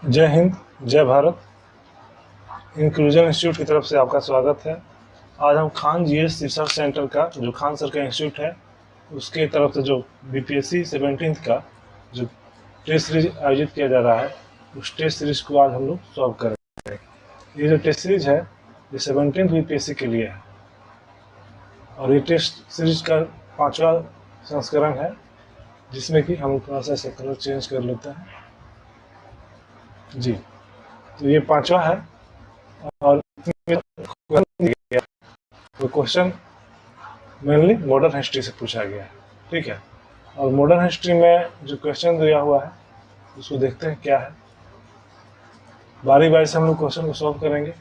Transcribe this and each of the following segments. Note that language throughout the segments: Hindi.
जय हिंद, जय भारत। इंक्लूजन इंस्टीट्यूट की तरफ से आपका स्वागत है। आज हम खान जीएस रिसर्च सेंटर का जो खान सर का इंस्टीट्यूट है उसके तरफ से जो बीपीएससी 17th का जो टेस्ट सीरीज आयोजित किया जा रहा है उस टेस्ट सीरीज को आज हम लोग सॉल्व करेंगे। ये जो टेस्ट सीरीज है ये 17th बीपीएससी के लिए है और ये टेस्ट सीरीज का 5वां संस्करण है, जिसमें कि हम थोड़ा सा कलर चेंज कर लेते हैं जी। तो ये 5वां है और क्वेश्चन मेनली मॉडर्न हिस्ट्री से पूछा गया है, ठीक है। और मॉडर्न हिस्ट्री में जो क्वेश्चन दिया हुआ है उसको देखते हैं क्या है। बारी बारी से हम लोग क्वेश्चन को सॉल्व करेंगे।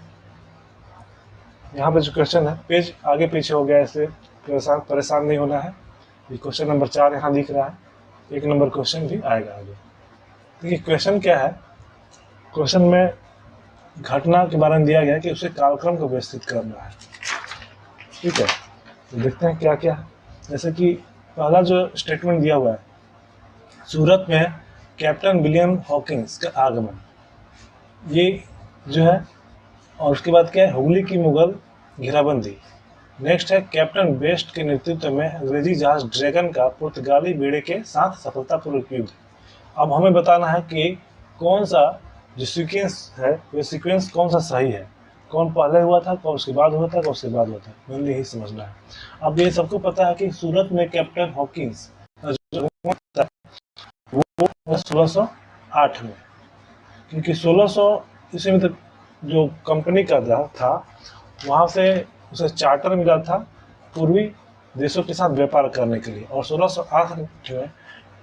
यहाँ पे जो क्वेश्चन है पेज आगे पीछे हो गया, इसलिए परेशान नहीं होना है। ये क्वेश्चन नंबर 4 यहाँ दिख रहा है, 1 नंबर क्वेश्चन भी आएगा आगे। देखिए क्वेश्चन क्या है। क्वेश्चन में घटना के बारे में दिया गया है कि उसे कालक्रम को व्यवस्थित करना है, ठीक है। तो देखते हैं क्या क्या है। जैसे कि पहला जो स्टेटमेंट दिया हुआ है, सूरत में कैप्टन विलियम हॉकिंस का आगमन, ये जो है। और उसके बाद क्या है, हुगली की मुगल घेराबंदी। नेक्स्ट है कैप्टन बेस्ट के नेतृत्व में अंग्रेजी जहाज ड्रैगन का पुर्तगाली बेड़े के साथ सफलतापूर्वक युद्ध। अब हमें बताना है कि कौन सा जो सीक्वेंस है वो सीक्वेंस कौन सा सही है, कौन पहले हुआ था, कौन उसके बाद हुआ था, कौन उसके बाद हुआ था, मेनली यही समझना है। अब ये सबको पता है कि सूरत में कैप्टन हॉकिंस जो वो 1608 में, क्योंकि 1600 ईस्वी में जो कंपनी का था वहाँ से उसे चार्टर मिला था पूर्वी देशों के साथ व्यापार करने के लिए। और 1608 में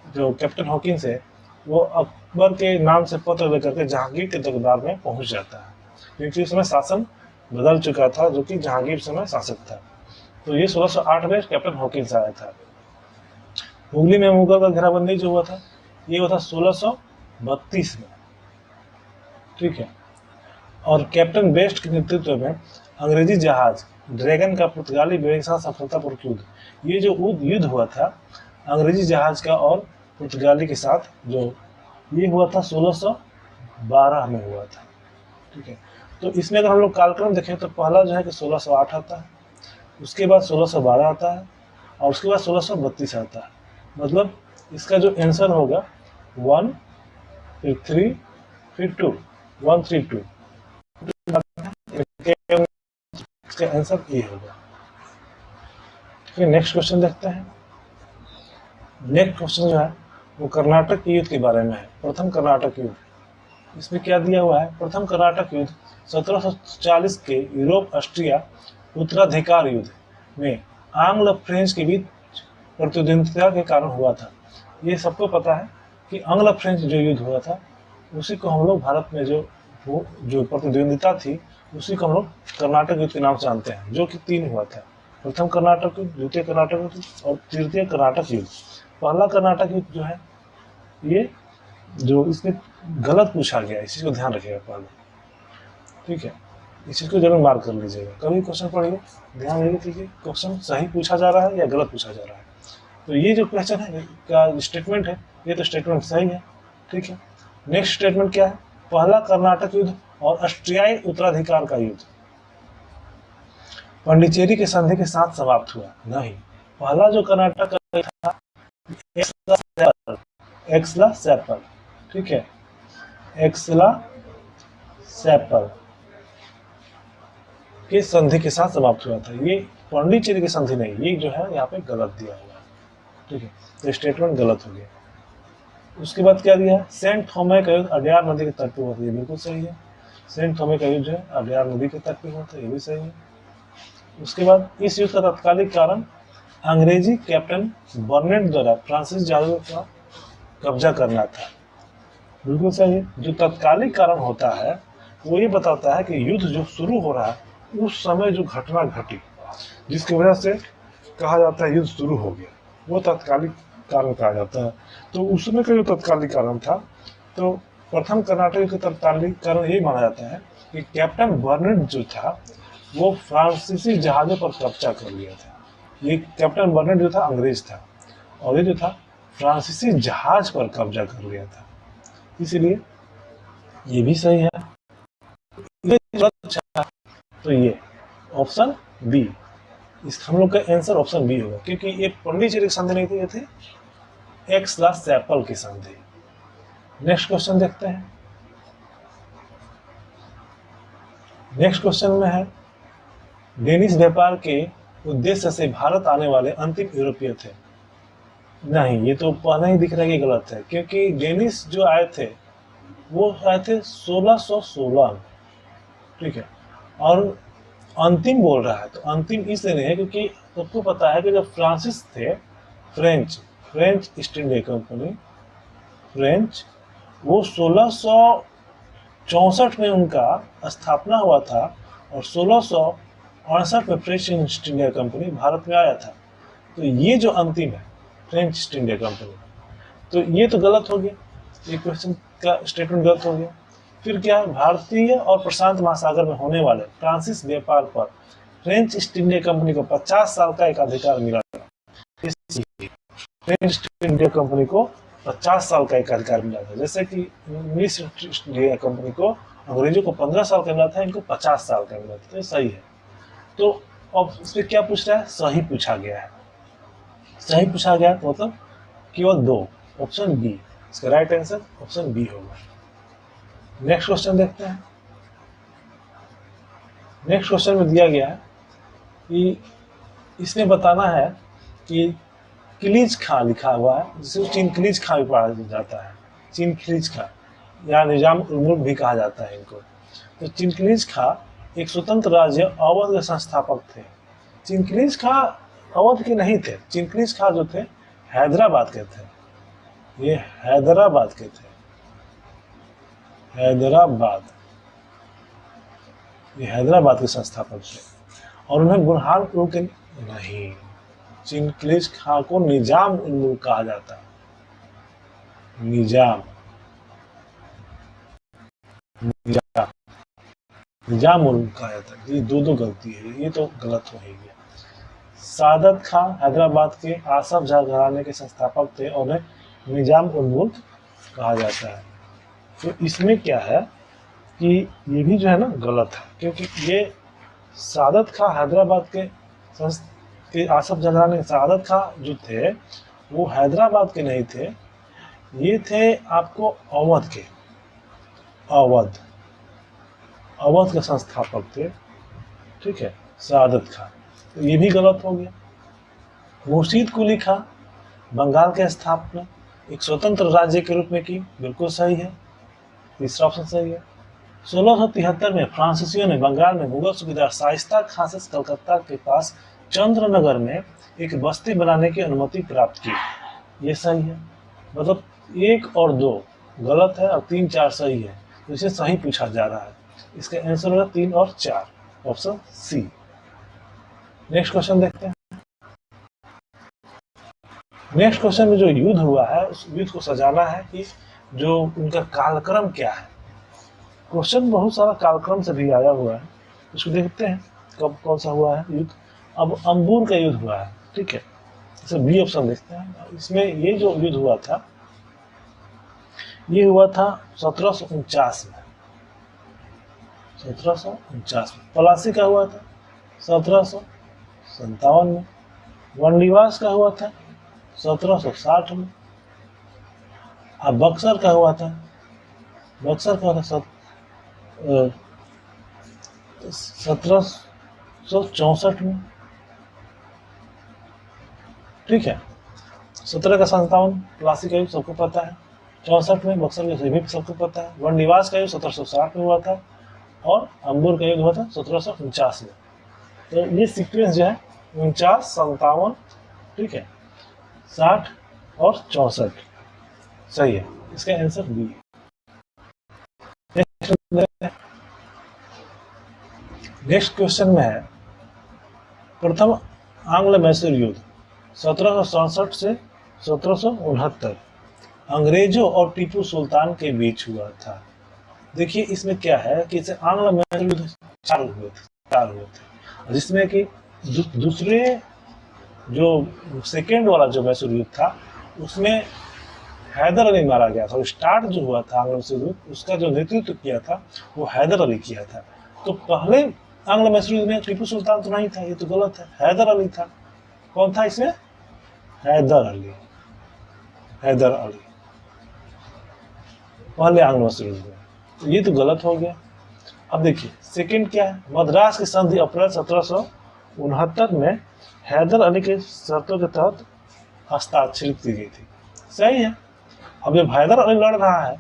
जो कैप्टन हॉकिंस है वो अकबर के नाम से पत्र लेकर के जहांगीर के दरबार में पहुंच जाता है, क्योंकि उस समय शासन बदल चुका था, जो कि जहांगीर समय शासक था। तो ये 1608 में कैप्टन हॉकिंस आया था। हुगली में मुगल का घेराबंदी जो हुआ था ये हुआ था 1632 में, ठीक है। और कैप्टन बेस्ट के नेतृत्व में अंग्रेजी जहाज ड्रैगन का पुर्तगाली बेड़े के साथ सफलतापूर्वक युद्ध, ये जो युद्ध हुआ था अंग्रेजी जहाज का और पुर्तगाली के साथ, जो ये हुआ था 1612 में हुआ था, ठीक है। तो इसमें अगर हम लोग कालक्रम देखें तो पहला जो है कि 1608 आता है, उसके बाद 1612 आता है और उसके बाद 1632 आता है। मतलब इसका जो आंसर होगा 1 फिर 3 फिर 2, 132, इसका आंसर ये होगा। नेक्स्ट क्वेश्चन देखते हैं। नेक्स्ट क्वेश्चन जो है वो कर्नाटक के युद्ध के बारे में है, प्रथम कर्नाटक युद्ध। इसमें क्या दिया हुआ है, प्रथम कर्नाटक युद्ध 1740 के यूरोप ऑस्ट्रिया उत्तराधिकार युद्ध में आंग्ल फ्रेंच के बीच प्रतिद्वंदिता के कारण हुआ था। ये सबको पता है कि आंग्ल फ्रेंच जो युद्ध हुआ था उसी को हम लोग भारत में जो प्रतिद्वंदिता थी उसी को हम लोग कर्नाटक युद्ध के नाम से जानते हैं, जो कि 3 हुआ था। प्रथम कर्नाटक युद्ध, द्वितीय कर्नाटक युद्ध और तृतीय कर्नाटक युद्ध। पहला कर्नाटक युद्ध जो है ये जो इसमें गलत पूछा गया, इस चीज को ध्यान रखिएगा पहले, ठीक है। इस चीज को जरूर मार्क कर लीजिएगा। कभी क्वेश्चन पढ़िए ध्यान रखिए क्वेश्चन सही पूछा जा रहा है या गलत पूछा जा रहा है। तो ये जो क्वेश्चन है का स्टेटमेंट है ये तो स्टेटमेंट सही है, ठीक है। नेक्स्ट स्टेटमेंट क्या है, पहला कर्नाटक युद्ध और ऑस्ट्रियाई उत्तराधिकार का युद्ध पांडिचेरी के संधि के साथ समाप्त हुआ। नहीं, पहला जो कर्नाटक था एक्सला सैपल, ठीक है, एक्सला सैपल के संधि के साथ समाप्त हुआ था। ये पांडिचेरी की संधि नहीं, ये जो है यहाँ पे गलत दिया हुआ है, ठीक है। तो स्टेटमेंट गलत हो गया। उसके बाद क्या दिया, सेंट थॉमे का युद्ध अड्यार नदी के तट पे हुआ था, ये बिल्कुल सही है। सेंट थॉमे का युद्ध जो है अड्यार नदी के तट पे हुआ था, ये भी सही है। उसके बाद इस युद्ध का तत्कालिक कारण अंग्रेजी कैप्टन बर्नेट द्वारा फ्रांसीसी जहाजों का कब्जा करना था, बिल्कुल सही है। जो तत्कालिक कारण होता है वो ये बताता है कि युद्ध जो शुरू हो रहा है उस समय जो घटना घटी जिसकी वजह से कहा जाता है युद्ध शुरू हो गया, वो तत्कालिक कारण कहा जाता है। तो उस समय का जो तत्कालिक कारण था, तो प्रथम कर्नाटक का तत्कालिक कारण यही माना जाता है कि कैप्टन बर्नेट जो था वो फ्रांसीसी जहाजों पर कब्जा कर लिया था। ये कैप्टन बर्नेट जो था अंग्रेज था और ये जो था फ्रांसीसी जहाज पर कब्जा कर लिया था, इसलिए ये भी सही है। तो ये ऑप्शन बी, इस हम लोग का आंसर ऑप्शन बी होगा, क्योंकि ये पौंडीचेरी की संधि नहीं थी, ये थे एक्स-लैश-सेप्पल की संधि। नेक्स्ट क्वेश्चन देखते हैं। नेक्स्ट क्वेश्चन में है, डेनिश व्यापार के उद्देश्य से भारत आने वाले अंतिम यूरोपीय थे। नहीं, ये तो पहले ही दिख रहा है कि गलत है, क्योंकि डेनिश जो आए थे वो आए थे 1616 में, ठीक है। और अंतिम बोल रहा है, तो अंतिम इसलिए नहीं है क्योंकि सबको पता है कि जब फ्रांसिस थे, French east India company, French, वो 1664 में उनका स्थापना हुआ था और 1668 में French east India company Bharat में आया था। तो ये जो अंतिम है फ्रेंच ईस्ट इंडिया कंपनी, तो ये तो गलत हो गया, ये क्वेश्चन का स्टेटमेंट गलत हो गया। फिर क्या, भारतीय और प्रशांत महासागर में होने वाले फ्रांसीसी व्यापार पर फ्रेंच ईस्ट इंडिया कंपनी को 50 साल का एक अधिकार मिला था। फ्रेंच ईस्ट इंडिया कंपनी को 50 साल का एक अधिकार मिला था, जैसे कि इंग्लिश ईस्ट इंडिया कंपनी को, अंग्रेजों को 15 साल का मिला था, इनको 50 साल का मिला था, तो सही है। तो अब इसमें क्या पूछ रहा है, सही पूछा गया है। सही पूछा गया तो मतलब केवल दो, ऑप्शन बी, इसका राइट आंसर ऑप्शन बी होगा। नेक्स्ट क्वेश्चन देखते हैं। नेक्स्ट क्वेश्चन में दिया गया है कि इसमें बताना है कि खिलीज खां लिखा हुआ है, जिसे चिनखिलीज खां भी पढ़ा जाता है, चिनखिलीज खां या निजाम उल मुल्क भी कहा जाता है इनको। तो चिनखिलीज खां एक स्वतंत्र राज्य अवध के संस्थापक थे। चिनखिलीज खां अवध के नहीं थे, चिनखिलीज खां जो थे हैदराबाद के थे, ये हैदराबाद के थे, हैदराबाद, ये हैदराबाद के संस्थापक थे। और उन्हें बुरहानपुर के नहीं, चिनखिलीज खां को निजाम उल मुल्क कहा जाता है, निजाम निजाम उल मुल्क कहा जाता है। ये दो गलती है, ये तो गलत हो ही गया। सादत खां हैदराबाद के आसफ जाह घराने के संस्थापक थे और उन्हें निजाम उल मुल्क कहा जाता है। तो इसमें क्या है कि ये भी जो है ना गलत है, क्योंकि ये सादत खां हैदराबाद के आसफ जाह घराने, सादत खां जो थे वो हैदराबाद के नहीं थे, ये थे आपको अवध के, अवध के संस्थापक थे, ठीक है, सादत खां। तो ये भी गलत हो गया। मुर्शीद कुली खां बंगाल के स्थापना एक स्वतंत्र राज्य के रूप में की, बिल्कुल सही है, तीसरा ऑप्शन सही है। 1673 में फ्रांसीसियों ने बंगाल में मुगल सूबेदार शाइस्ता खां से कलकत्ता के पास चंद्रनगर में एक बस्ती बनाने की अनुमति प्राप्त की, ये सही है। मतलब 1 और 2 गलत है और 3, 4 सही है, तो इसे सही पूछा जा रहा है। इसका आंसर होगा 3 और 4, ऑप्शन सी। नेक्स्ट क्वेश्चन देखते हैं। नेक्स्ट क्वेश्चन में जो युद्ध हुआ है उस युद्ध को सजाना है कि जो उनका कालक्रम क्या है। क्वेश्चन बहुत सारा कालक्रम से भी आया हुआ है, इसको देखते हैं कब कौन सा हुआ है युद्ध। अब अंबूर का युद्ध हुआ है, ठीक है, इसे बी ऑप्शन देखते हैं। इसमें ये जो युद्ध हुआ था, ये हुआ था 1749 में, 1749 में। पलासी का हुआ था 1757 में। वननिवास का हुआ था 1760 में। अब बक्सर का हुआ था 1764 में, ठीक है। 17 का 57 पलासी का युद्ध सबको पता है, 64 में बक्सर का युद्ध भी सबको पता है, वननिवास का युद्ध 1760 में हुआ था और अंबूर का युद्ध हुआ था 1749 में। तो ये सीक्वेंस जो है 49, 57, ठीक है, 60 और 64 सही है, इसका आंसर बी है। नेक्स्ट क्वेश्चन में है, प्रथम आंग्ल मैसूर युद्ध 1767 से 1769 अंग्रेजों और टीपू सुल्तान के बीच हुआ था। देखिए इसमें क्या है कि इसे आंग्ल मैसूर युद्ध 4 हुए थे, जिसमें कि दूसरे जो सेकेंड वाला जो मैसूर युद्ध था उसमें हैदर अली मारा गया था। और स्टार्ट जो हुआ था आंग्ल मैसूर युद्ध, उसका जो नेतृत्व किया था वो हैदर अली किया था। तो पहले आंग्ल मैसूर युद्ध में टीपू सुल्तान तो नहीं था, ये तो गलत है, हैदर अली था। कौन था इसमें? हैदर अली, हैदर अली पहले आंग्ल मैसूर युद्ध में। तो ये तो गलत हो गया। अब देखिए सेकंड क्या है, मद्रास की संधि अप्रैल 1769 में हैदर अली के शर्तों के तहत हस्ताक्षरित की गई थी। सही है। अब जब हैदर अली लड़ रहा है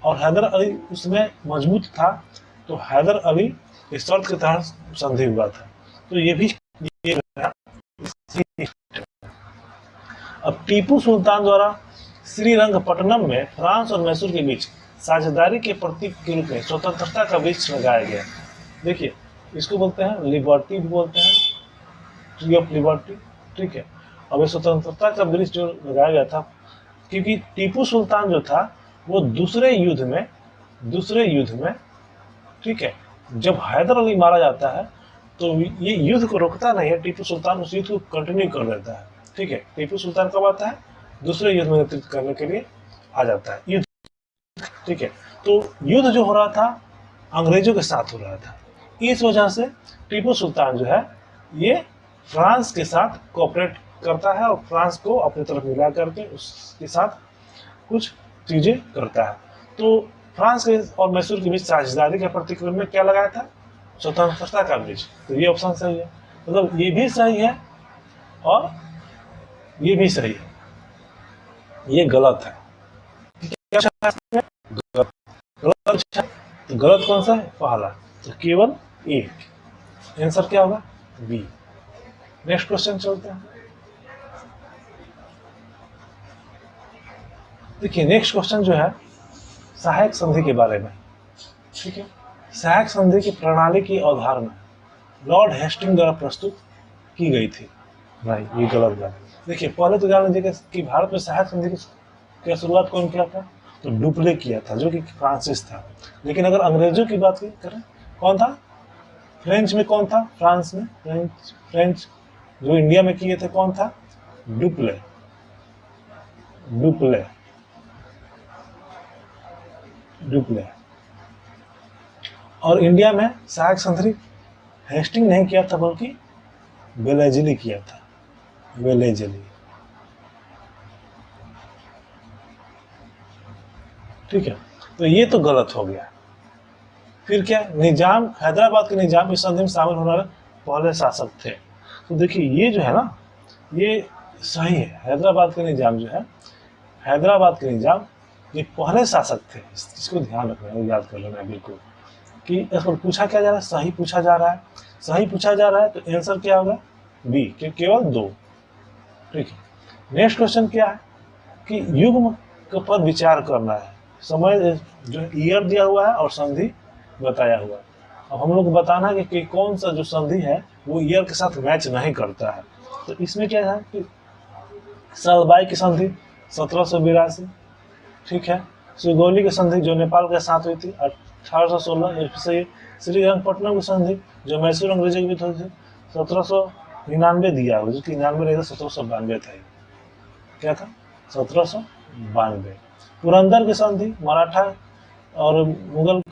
और हैदर अली उसमें मजबूत था, तो हैदर अली इस शर्त के तहत संधि हुआ था। तो ये भी ये अब टीपू सुल्तान द्वारा श्रीरंगपट्टनम में फ्रांस और मैसूर के बीच साझेदारी के प्रतीक के रूप में स्वतंत्रता का वृक्ष लगाया गया। देखिए इसको बोलते हैं लिबर्टी भी बोलते हैं, ट्री ऑफ लिबर्टी। ठीक है। अब ये स्वतंत्रता का वृक्ष जो लगाया गया था, क्योंकि टीपू सुल्तान जो था वो दूसरे युद्ध में ठीक है, जब हैदर अली मारा जाता है तो ये युद्ध को रोकता नहीं है, टीपू सुल्तान उस युद्ध को कंटिन्यू कर देता है। ठीक है। टीपू सुल्तान कब आता है? दूसरे युद्ध में नेतृत्व करने के लिए आ जाता है युद्ध। ठीक है। तो युद्ध जो हो रहा था अंग्रेजों के साथ हो रहा था, इस वजह से टीपू सुल्तान जो है ये फ्रांस के साथ कोऑपरेट करता है और फ्रांस को अपनी तरफ मिला करके उसके साथ कुछ चीजें करता है। तो फ्रांस के और मैसूर के बीच साझेदारी के प्रतिक्रम में क्या लगाया था? स्वतंत्रता का वृक्ष। तो ये ऑप्शन सही है, मतलब ये भी सही है और ये भी सही है, ये गलत है। गलत, तो गलत कौन सा है? पहला। तो केवल एक। आंसर क्या होगा? बी। नेक्स्ट क्वेश्चन चलते हैं। देखिए नेक्स्ट क्वेश्चन जो है सहायक संधि के बारे में। ठीक है। सहायक संधि की प्रणाली की अवधारणा लॉर्ड हेस्टिंग द्वारा प्रस्तुत की गई थी। नहीं, ये गलत बात। देखिए पहले तो जान लीजिए कि भारत में सहायक संधि की शुरुआत कौन किया था? तो डुप्ले किया था, जो कि फ्रांसिस था। लेकिन अगर अंग्रेजों की बात करें, कौन था? फ्रेंच में कौन था? फ्रांस में फ्रेंच। जो इंडिया में किए थे कौन था? डुप्ले। Dupleix Dupleix. और इंडिया में सहायक संधि हेस्टिंग नहीं किया था, बल्कि वेलेजली किया था, वेलेजली। ठीक है। तो ये तो गलत हो गया। फिर क्या? निजाम, हैदराबाद के निजाम इस संधि में शामिल होने वाले पहले शासक थे। तो देखिए ये जो है ना, ये सही है। हैदराबाद के निजाम जो है, हैदराबाद के निजाम ये पहले शासक थे। इसको ध्यान रखना है, याद कर लेना है बिल्कुल कि इस पर पूछा क्या जा रहा है? सही पूछा जा रहा है। सही पूछा जा रहा है तो आंसर क्या होगा? बी, केवल 2। ठीक है। नेक्स्ट क्वेश्चन क्या है कि युग्म पर विचार करना है। समय जो ईयर दिया हुआ है और संधि बताया हुआ है। अब हम लोग को बताना है कि कौन सा जो संधि है वो ईयर के साथ मैच नहीं करता है। तो इसमें क्या है कि सलबाई की संधि 1782। ठीक है। सुगौली की संधि जो नेपाल के साथ हुई थी 1816। से श्रीरंगपट्टनम की संधि जो मैसूर अंग्रेजों के बीच हुई थी 1799 दिया हुआ, जो कि 99 नहीं था, 1792 था। क्या था? 1792। पुरंदर की संधि मराठा और मुगल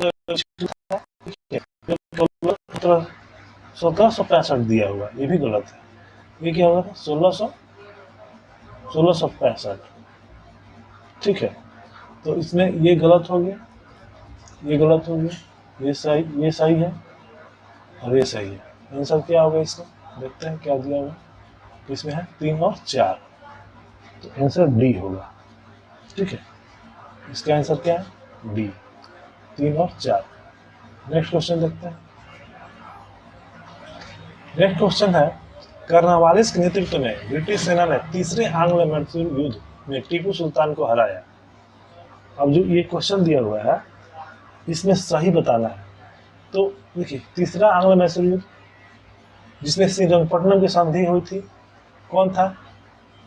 1765 दिया हुआ, ये भी गलत है। ये क्या होगा? 1665। ठीक है। तो इसमें ये गलत हो गया, ये गलत हो गया, ये सही है और ये सही है। आंसर क्या होगा इसका? देखते हैं क्या दिया हुआ। इसमें है 3 और 4, तो आंसर डी होगा। ठीक है। इसका आंसर क्या है? डी, 3 और 4। नेक्स्ट क्वेश्चन देखते हैं। नेक्स्ट क्वेश्चन है कर्नवालिस के नेतृत्व में ब्रिटिश सेना ने तीसरे आंग्ल मैसूर युद्ध में टीपू सुल्तान को हराया। अब जो ये क्वेश्चन दिया हुआ है इसमें सही बताना है। तो देखिए तीसरा आंग्ल मैसूर युद्ध जिसमें श्रीरंगपट्टनम की संधि हुई थी, कौन था?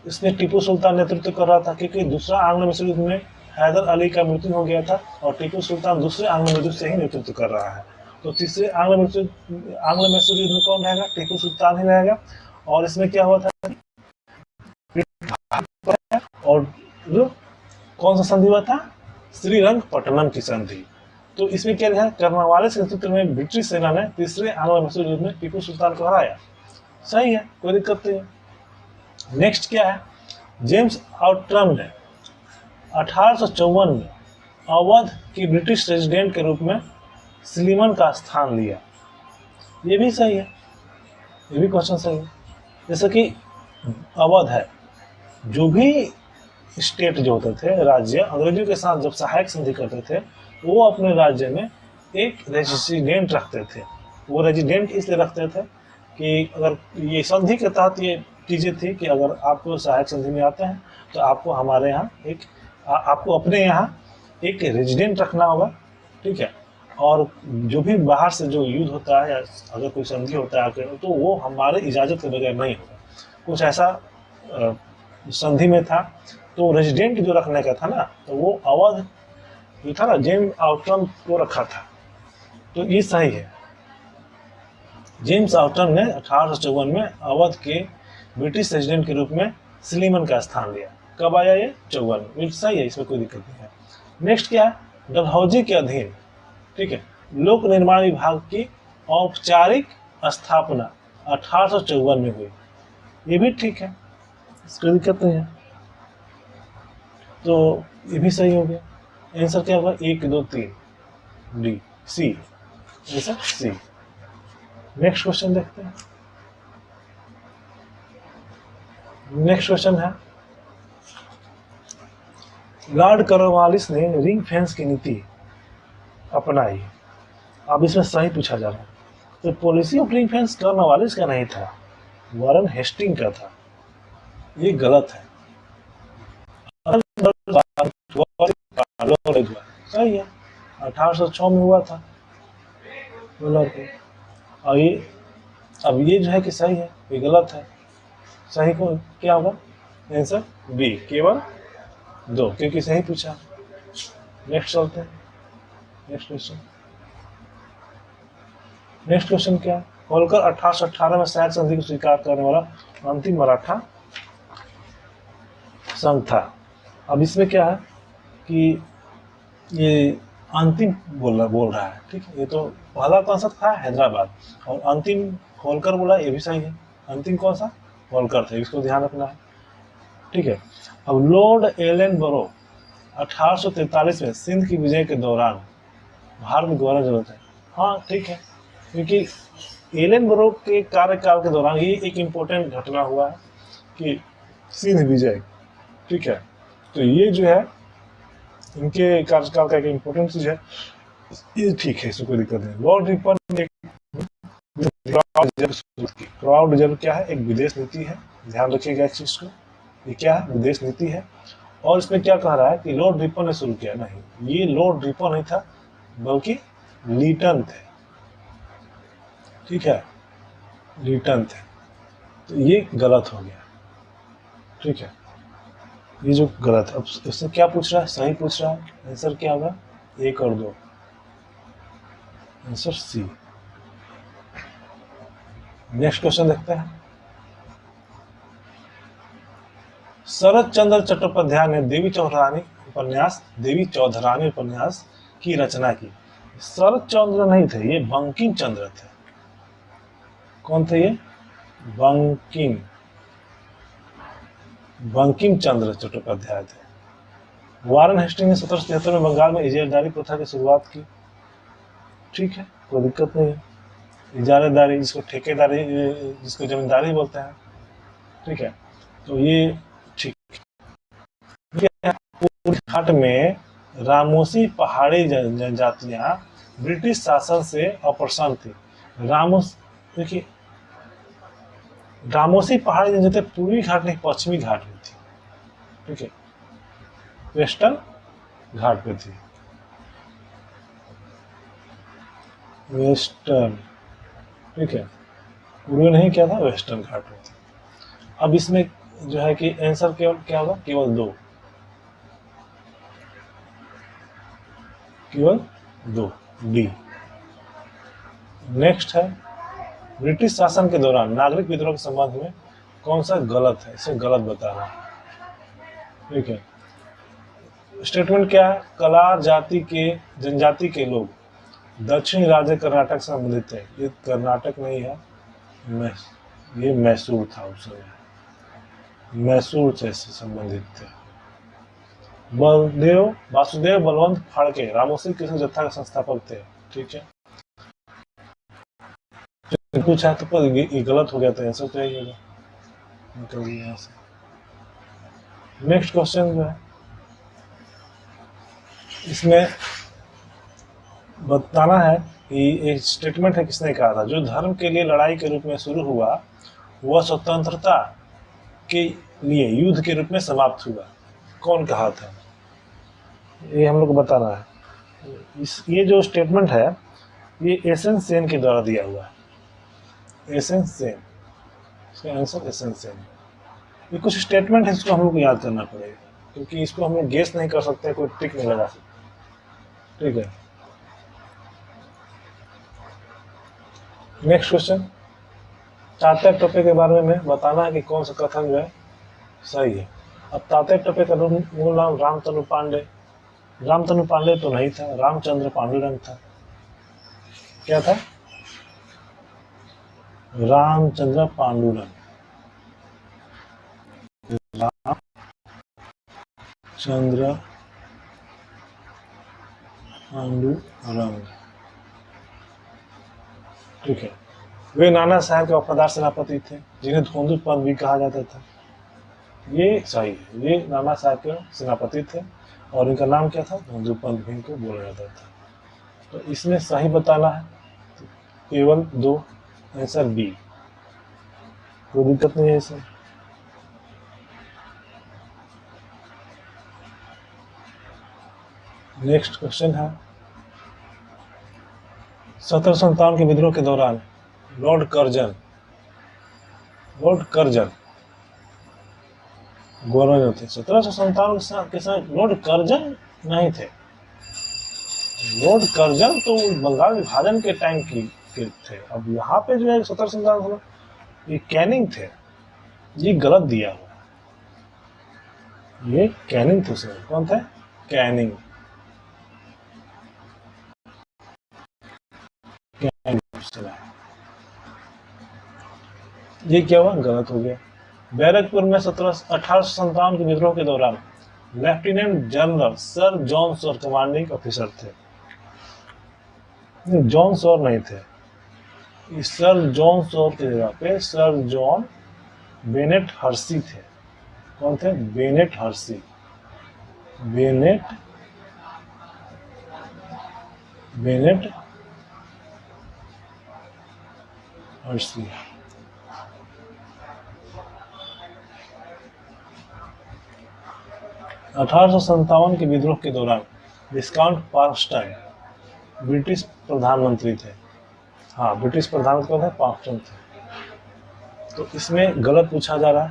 इसमें टीपू सुल्तान नेतृत्व कर रहा था, क्योंकि दूसरा आंग्ल मैसूर युद्ध में हैदर अली का मृत्यु हो गया था और टीपू सुल्तान दूसरे आंग्ल मैसूर से ही नेतृत्व कर रहा है। तो तीसरे आंग्ल मैसूर युद्ध में कौन रहेगा? टीपू सुल्तान ही रहेगा। और इसमें क्या हुआ था? और कौन सा संधि हुआ था? श्रीरंगपट्टनम की संधि। तो इसमें क्या लिखा है? कर्नवालिस के नेतृत्व में ब्रिटिश सेना ने तीसरे आंग्लो मैसूर युद्ध में टीपू सुल्तान को हराया। सही है, कोई दिक्कत नहीं है। नेक्स्ट क्या है? जेम्स आउट्रम ने 1854 में अवध की ब्रिटिश रेजिडेंट के रूप में स्लीमन का स्थान लिया। ये भी सही है, ये भी क्वेश्चन सही है। जैसे कि अवध है, जो भी स्टेट जो होते थे, राज्य, अंग्रेजों के साथ जब सहायक संधि करते थे, वो अपने राज्य में एक रेजिडेंट रखते थे। वो रेजिडेंट इसलिए रखते थे कि अगर ये संधि के तहत ये चीज़ें थी कि अगर आप सहायक संधि में आते हैं तो आपको हमारे यहाँ आपको अपने यहाँ एक रेजिडेंट रखना होगा, ठीक है। और जो भी बाहर से जो युद्ध होता है या अगर कोई संधि होता है तो वो हमारे इजाज़त के बगैर नहीं होगा। कुछ ऐसा संधि में था, तो रेजिडेंट जो रखने का था ना, तो वो अवध जो था ना, जेम्स आउट्रम को रखा था। तो ये सही है। जेम्स आउट्रम ने 1854 में अवध के ब्रिटिश रेजिडेंट के रूप में स्लीमन का स्थान लिया। कब आया ये? 54 में। सही है, इसमें कोई दिक्कत नहीं है। नेक्स्ट क्या है? डलहौजी के अधीन, ठीक है, लोक निर्माण विभाग की औपचारिक स्थापना 1854 में हुई। ये भी ठीक है, इसको दिक्कत नहीं है। तो ये भी सही हो गया। आंसर क्या होगा? 1 2 3 D C, answer C. Next question देखते हैं। नेक्स्ट क्वेश्चन है, लॉर्ड कॉर्नवालिस ने रिंग फेंस की नीति अपनाई। अब इसमें सही पूछा जा रहा है। तो policy of ring fence Cornwallis का नहीं था, वारन हेस्टिंग का था। ये गलत है। सही है, 1806 में हुआ था। और ये अब ये जो है कि सही है, ये गलत है। सही को क्या होगा? आंसर बी, केवल 2, क्योंकि सही पूछा। नेक्स्ट चलते हैं। नेक्स्ट क्वेश्चन क्या है? होलकर 1818 में सहायक संधि को स्वीकार करने वाला अंतिम मराठा संघ था। अब इसमें क्या है कि ये अंतिम बोल रहा है, ठीक है। ये तो पहला कौन सा था? हैदराबाद। और अंतिम होलकर बोला, ये भी सही है। अंतिम कौन सा? होलकर थे, इसको ध्यान रखना है, ठीक है। अब लॉर्ड एलन बोरो 1843 में सिंध की विजय के दौरान भारत में गवर्नर जनरल थे। हाँ, ठीक है, क्योंकि एलन बोरो के कार्यकाल के दौरान ये एक इम्पोर्टेंट घटना हुआ है कि सिंध विजय, ठीक है। तो ये जो है इनके कार्यकाल का एक इम्पोर्टेंट चीज है, ये ठीक है, इसमें कोई दिक्कत नहीं। लॉर्ड रिपन ने क्राउड रिजर्व क्या है? एक विदेश नीति है, ध्यान रखिएगा इस चीज को। ये क्या है? विदेश नीति है। और इसमें क्या कह रहा है कि लॉर्ड रिपन ने शुरू किया? नहीं, ये लॉर्ड रिपन नहीं था, बल्कि लीटन थे, ठीक है, लीटन थे। तो ये गलत हो गया, ठीक है, ये जो गलत है। अब इससे क्या पूछ रहा है? सही पूछ रहा है। आंसर क्या होगा? 1 और 2, आंसर सी। नेक्स्ट क्वेश्चन देखते हैं। शरद चंद्र चट्टोपाध्याय ने देवी चौधरानी उपन्यास की रचना की। शरद चंद्र नहीं थे, ये बंकिम चंद्र थे। कौन थे ये? बंकिम चंद्र चट्टोपाध्याय थे। वारन हेस्टिंग ने 1773 में बंगाल में इजारेदारी प्रथा की शुरुआत की। ठीक है, कोई दिक्कत नहीं है। इजारेदारी, जिसको ठेकेदारी, जिसको जमींदारी बोलते हैं, ठीक है, तो ये ठीक है। घाट में रामोसी पहाड़ी जनजातियां ब्रिटिश शासन से अप्रसन्न थी। देखिए, रामोसी पहाड़ी जनजातियां पूर्वी घाट नहीं, पश्चिमी घाट में थी, ठीक है, वेस्टर्न घाट पे थी, वेस्टर्न, ठीक है, पूर्वी नहीं, क्या था, वेस्टर्न घाट में थी। अब इसमें जो है कि आंसर केवल क्या होगा? केवल 2, केवल 2, डी। नेक्स्ट है, ब्रिटिश शासन के दौरान नागरिक विद्रोह के संबंध में कौन सा गलत है? इसे गलत बता रहा है। ठीक है। स्टेटमेंट क्या है? कलार जाति के जनजाति के लोग दक्षिण राज्य कर्नाटक से संबंधित है। ये कर्नाटक नहीं है, ये मैसूर था उस समय, मैसूर से संबंधित थे। वासुदेव बलवंत फाड़के रामोसी कृष्ण जत्था के संस्थापक थे। ठीक है, पूछा तो पर ये गलत हो गया था, आंसर चाहिए निकल गया यहाँ से। नेक्स्ट क्वेश्चन जो है इसमें बताना है कि एक स्टेटमेंट है, किसने कहा था? जो धर्म के लिए लड़ाई के रूप में शुरू हुआ वह स्वतंत्रता के लिए युद्ध के रूप में समाप्त हुआ। कौन कहा था? ये हम लोग को बताना है। ये जो स्टेटमेंट है ये एसएन सेन के द्वारा दिया हुआ है। एसएन सेन, इसका आंसर एसएन सेन। ये कुछ स्टेटमेंट है, इसको हम लोग को याद करना पड़ेगा, क्योंकि इसको हम लोग गेस नहीं कर सकते, कोई ट्रिक नहीं लगा सकते। ठीक है, नेक्स्ट क्वेश्चन। तात्या टोपे के बारे में बताना है कि कौन सा कथन जो है सही है। अब तात्या टोपे का मूल नाम रामतनु पांडे, रामतनु पांडे तो नहीं था, रामचंद्र पांडुरंग था। क्या था? रामचंद्र पांडुरंग, रामचंद्र पांडुरंग। ठीक है, वे नाना साहब के वफादार सेनापति थे जिन्हें धोंदू पंत भी कहा जाता था। ये सही है, ये नाना साहब के सेनापति थे और इनका नाम क्या था? धोंदू पंत भी इनको बोला जाता था। तो इसमें सही बताना है, तो केवल 2, आंसर बी, कोई दिक्कत नहीं है इसमें। नेक्स्ट क्वेश्चन है, 1757 के विद्रोह के दौरान लॉर्ड कर्जन गवर्नर थे। 1757 के समय लॉर्ड कर्जन नहीं थे। लॉर्ड कर्जन तो बंगाल विभाजन के टाइम के थे। अब यहाँ पे जो है 1757 ये कैनिंग थे, ये गलत दिया हुआ। ये कैनिंग थे सर। कौन थे? कैनिंग। ये क्या हुआ? गलत हो गया। बैरकपुर में 1857 के विद्रोह के दौरान lieutenant general sir John Shore commanding officer थे। जॉन सॉर नहीं थे, सर जॉन सॉर की जगह पे सर जॉन बेनेट हर्सी थे। कौन थे? Bennett Hershey. Bennett Hershey. 1857 के विद्रोह के दौरान विस्काउंट पार्कस्टाइन ब्रिटिश प्रधानमंत्री थे। हाँ, ब्रिटिश प्रधानमंत्री थे, पार्कस्टाइन थे। तो इसमें गलत पूछा जा रहा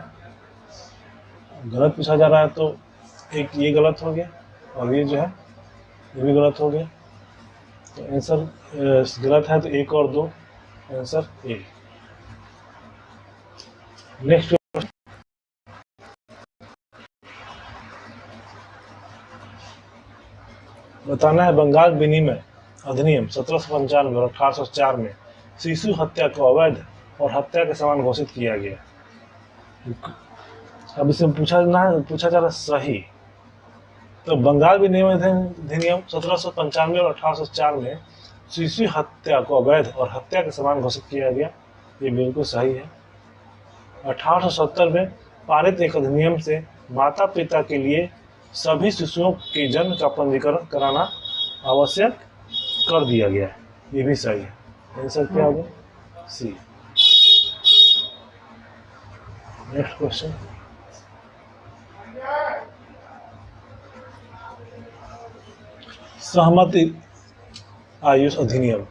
है, तो एक ये गलत हो गया और ये जो है ये भी गलत हो गया। तो आंसर गलत है, तो 1 और 2, आंसर ए। नेक्स्ट बताना है, बंगाल विनिमय अधिनियम 1795 और 1804 में शिशु हत्या को अवैध और हत्या के समान घोषित किया गया। अब इसमें पूछा जा रहा सही। तो बंगाल विनिमय अधिनियम 1795 और 1804 में शिशु हत्या को अवैध और हत्या के समान घोषित किया गया, ये बिल्कुल सही है। 1870 में पारित एक अधिनियम से माता पिता के लिए सभी शिशुओं के जन्म का पंजीकरण कराना आवश्यक कर दिया गया, ये भी सही है। आंसर क्या होगा? सी। नेक्स्ट क्वेश्चन, सहमति आयुष अधिनियम,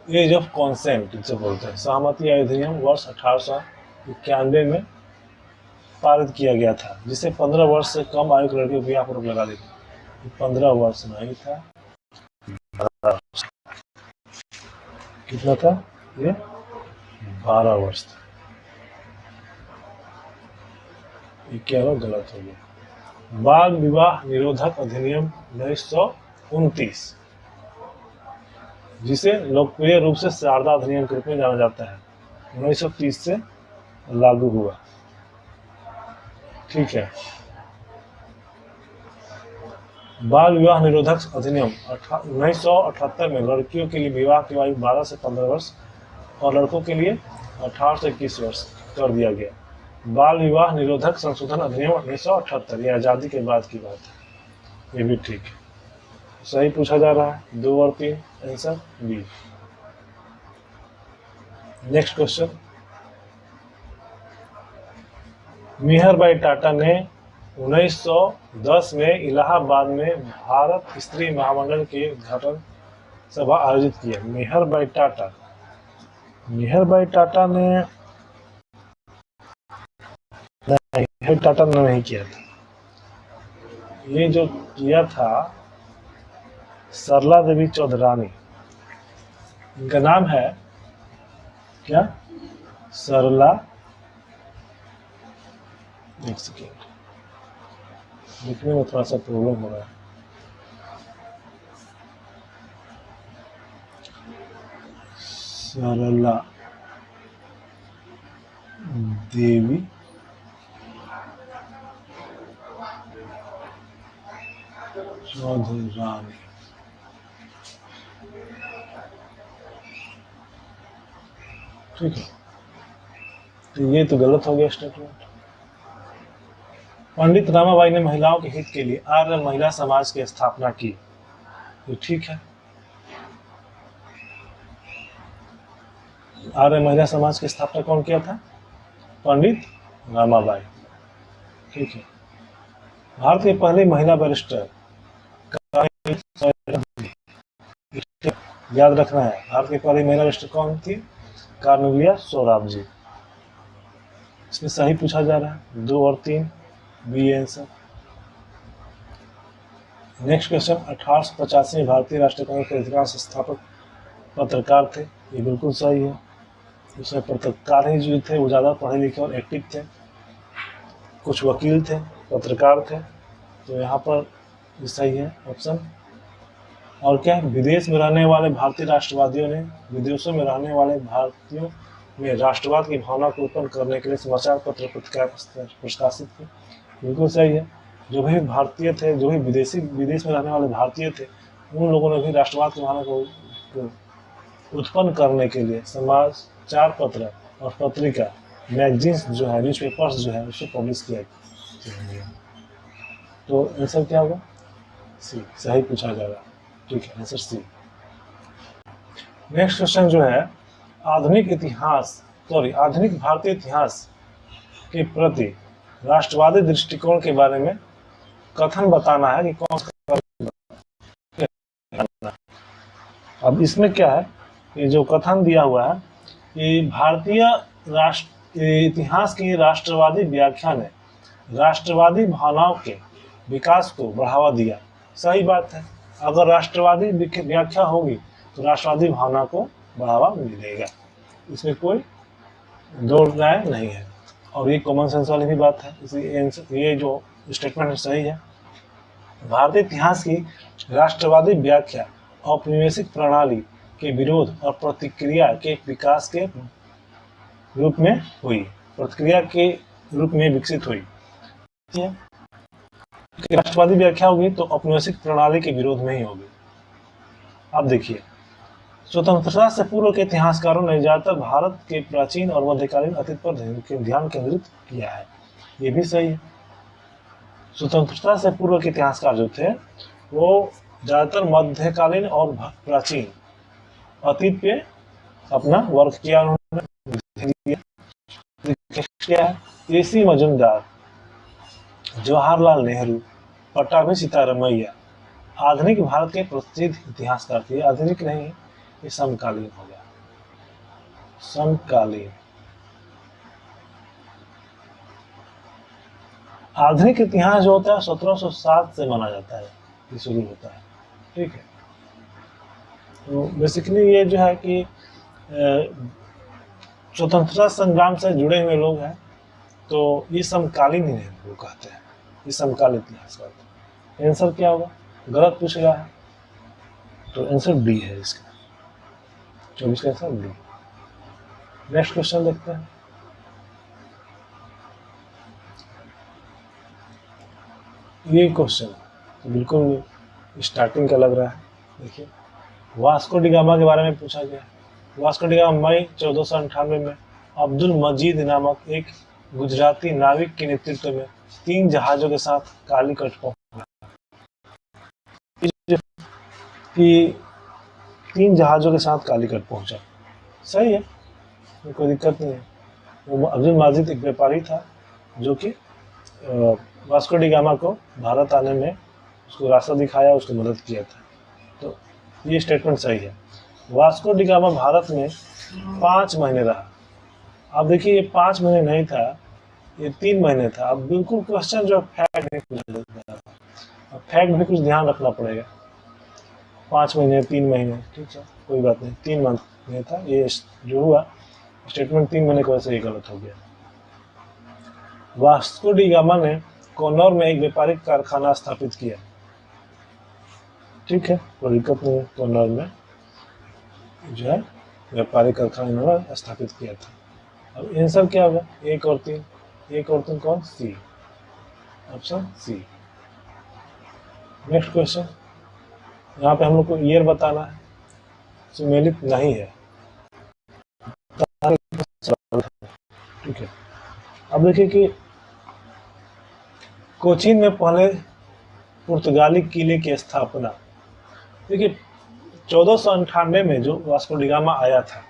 एज ऑफ कॉन्सेंट जिसे बोलते हैं, सहमति आयु अधिनियम वर्ष 1891 में पारित किया गया था, जिसे 15 वर्ष से कम आयु के लड़कियों को यहाँ पर लगा दी थी। 15 वर्ष नहीं था, कितना था? ये 12 वर्ष था। ये क्या हुआ? गलत हो गया। बाल विवाह निरोधक अधिनियम 1929, जिसे लोकप्रिय रूप से शारदा अधिनियम के रूप में जाना जाता है, 1930 से लागू हुआ। ठीक है। बाल विवाह निरोधक अधिनियम 1978 में लड़कियों के लिए विवाह की आयु 12 से 15 वर्ष और लड़कों के लिए 18 से 21 वर्ष कर दिया गया। बाल विवाह निरोधक संशोधन अधिनियम 1978, ये आज़ादी के बाद की बात है। ये भी ठीक है, सही पूछा जा रहा है। 2 और 3 answer B. Next question, Mehar Bai Tata ने 1910 में इलाहाबाद में भारत स्त्री महामंडल के उद्घाटन सभा आयोजित किया। मिहर बाई टाटा ने नहीं किया था। ये जो किया था सरला देवी चौधरानी, इनका नाम है क्या? सरला, एक सेकेंड, लिखने में थोड़ा सा प्रॉब्लम हो रहा है। सरला देवी चौधरानी, ठीक है। तो ये तो गलत हो गया स्टेटमेंट। पंडित रमाबाई ने महिलाओं के हित के लिए आर्य महिला समाज की स्थापना की, ये ठीक है। आर्य महिला समाज की स्थापना कौन किया था? पंडित रमाबाई, ठीक है। भारत की पहली महिला बैरिस्टर, याद रखना है, भारत की पहली महिला बैरिस्टर कौन थी? कार्नेलिया सोराबजी। इसमें सही पूछा जा रहा है। 2 और 3 बी आंसर। नेक्स्ट क्वेश्चन, 1885 में भारतीय राष्ट्रीय कांग्रेस के अधिकांश संस्थापक पत्रकार थे, ये बिल्कुल सही है। उसमें पत्रकार ही जो थे वो ज़्यादा पढ़े लिखे और एक्टिव थे, कुछ वकील थे, पत्रकार थे, तो यहाँ पर ये सही है ऑप्शन। और क्या, विदेश में रहने वाले भारतीय राष्ट्रवादियों ने विदेशों में रहने वाले भारतीयों में राष्ट्रवाद की भावना को उत्पन्न करने के लिए समाचार पत्र पत्रिका प्रकाशित की, बिल्कुल सही है। जो भी भारतीय थे, जो भी विदेश में रहने वाले भारतीय थे, उन लोगों ने भी राष्ट्रवाद की भावना को उत्पन्न करने के लिए समाचार पत्र और पत्रिका, मैगजीन्स जो है, न्यूज़पेपर्स जो है, उसे पब्लिश किया। तो आंसर क्या होगा? सी, सही पूछा जा रहा है, ठीक है, आंसर सी। नेक्स्ट क्वेश्चन जो है, आधुनिक भारतीय इतिहास के प्रति राष्ट्रवादी दृष्टिकोण के बारे में कथन बताना है कि कौन सा। अब इसमें क्या है, ये जो कथन दिया हुआ है कि भारतीय इतिहास की राष्ट्रवादी व्याख्या ने राष्ट्रवादी भावनाओं के विकास को बढ़ावा दिया। सही बात है, अगर राष्ट्रवादी व्याख्या होगी तो राष्ट्रवादी भावना को बढ़ावा मिलेगा, इसमें कोई दो राय नहीं है। और ये कॉमन सेंस वाली भी बात है, इसलिए ये जो स्टेटमेंट सही है। भारतीय इतिहास की राष्ट्रवादी व्याख्या औपनिवेशिक प्रणाली के विरोध और प्रतिक्रिया के विकास के रूप में हुई, प्रतिक्रिया के रूप में विकसित हुई। राष्ट्रवादी व्याख्या होगी तो औपनिवेशिक प्रणाली के विरोध में ही होगी। अब देखिए, स्वतंत्रता से पूर्व के इतिहासकारों ने ज्यादातर भारत के प्राचीन और मध्यकालीन अतीत पर ध्यान केंद्रित किया है, ये भी सही है। स्वतंत्रता से पूर्व के इतिहासकार जो थे वो ज्यादातर मध्यकालीन और प्राचीन अतीत पे अपना वर्क किया उन्होंने। केसी मजुमदार, जवाहरलाल नेहरू, पट्टाभी सीतारामैया आधुनिक भारत के प्रसिद्ध इतिहासकार थे। आधुनिक नहीं, ये समकालीन हो गया, समकालीन। आधुनिक इतिहास जो होता है 1707 से माना जाता है, ये शुरू होता है, ठीक है। तो बेसिकली ये जो है कि स्वतंत्रता संग्राम से जुड़े हुए लोग हैं, तो ये समकालीन ही वो कहते हैं, ये समकाल इतिहास का होता है। आंसर क्या होगा? गलत पूछ रहा है, तो आंसर डी है इसका, 24 का आंसर डी। नेक्स्ट क्वेश्चन देखते हैं। ये क्वेश्चन तो बिल्कुल स्टार्टिंग का लग रहा है। देखिए, वास्को डी गामा के बारे में पूछा गया। वास्को डी गामा मई 1498 में अब्दुल मजीद नामक एक गुजराती नाविक के नेतृत्व में 3 जहाजों के साथ कालीकट पहुंचा। 3 जहाजों के साथ कालीकट पहुंचा, सही है, कोई दिक्कत नहीं है। वो अब्दुल मजीद एक व्यापारी था जो कि वास्को डी गामा को भारत आने में उसको रास्ता दिखाया, उसको मदद किया था। तो ये स्टेटमेंट सही है। वास्को डी गामा भारत में 5 महीने रहा। अब देखिए, ये 5 महीने नहीं था, ये 3 महीने था। अब बिल्कुल क्वेश्चन जो फैक्ट नहीं पूछा जाता है, अब फैक्ट भी कुछ ध्यान रखना पड़ेगा। 5 महीने 3 महीने, ठीक है, कोई बात नहीं, 3 महीने था। ये जो हुआ स्टेटमेंट 3 महीने की वजह से ये गलत हो गया। वास्को डी गामा ने कन्नौर में एक व्यापारिक कारखाना स्थापित किया, ठीक है, कोई दिक्कत नहीं है। कन्नौर में जो है व्यापारिक कारखाना स्थापित किया था। अब आंसर क्या होगा? 1 और 3, 1 और 3 कौन? सी, ऑप्शन सी। नेक्स्ट क्वेश्चन, यहाँ पे हम लोग को ईयर बताना है, सुमेलित नहीं है, ठीक है। अब देखिए कि कोचीन में पहले पुर्तगाली किले की स्थापना, देखिए 1498 में जो वास्को डी गामा आया था,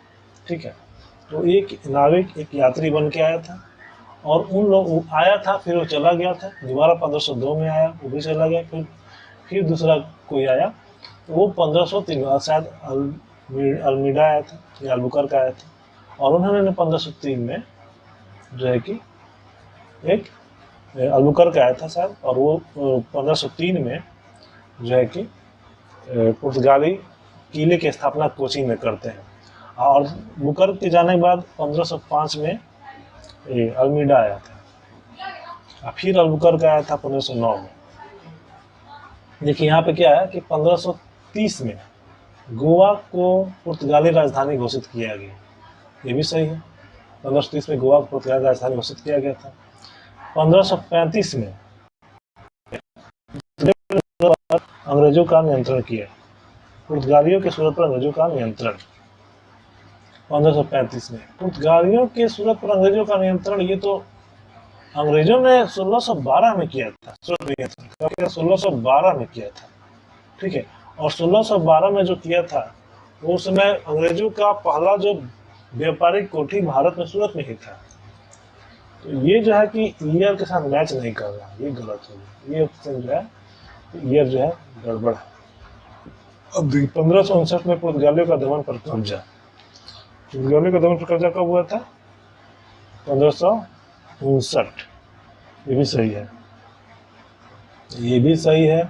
ठीक है, तो एक नाविक, एक यात्री बन के आया था, और उन लोग आया था, फिर वो चला गया था, दोबारा 1502 में आया, वो भी चला गया, फिर दूसरा कोई आया, तो वो 1503 शायद अल्मीडा आया था या अल्बुकर्क आया था, और उन्होंने 1503 में जो है कि एक अल्बुकर्क आया था शायद, और वो 1503 में जो है कि पुर्तगाली किले की स्थापना कोचीन में करते हैं। और बुकर्क के जाने के बाद 1505 में अल्मीडा आया था, फिर अल्बुकर्क आया था 1509 में। देखिए यहाँ पे क्या है कि 1530 में गोवा को पुर्तगाली राजधानी घोषित किया गया, ये भी सही है। 1530 में गोवा को पुर्तगाली राजधानी घोषित किया गया था। 1535 में अंग्रेजों का नियंत्रण किया, पुर्तगालियों के सूरत पर अंग्रेजों का नियंत्रण। 1535 में पुर्तगालियों के सूरत पर अंग्रेजों का नियंत्रण, ये तो अंग्रेजों ने 1612 में किया था, 1612 में किया था, ठीक है। और 1612 में जो किया था, वो उस समय अंग्रेजों का पहला जो व्यापारिक कोठी भारत में सूरत में ही था। तो ये जो है कि ईयर के साथ मैच नहीं कर रहा, ये गलत हो गया, ये ऑप्शन जो है ईयर जो है गड़बड़ है। अब 1559 में पुर्तगालियों का दमन पर कब्जा, पुर्तगालियों का दमन पर कब्जा कब हुआ था? 1559, ये भी सही है, ये भी सही है,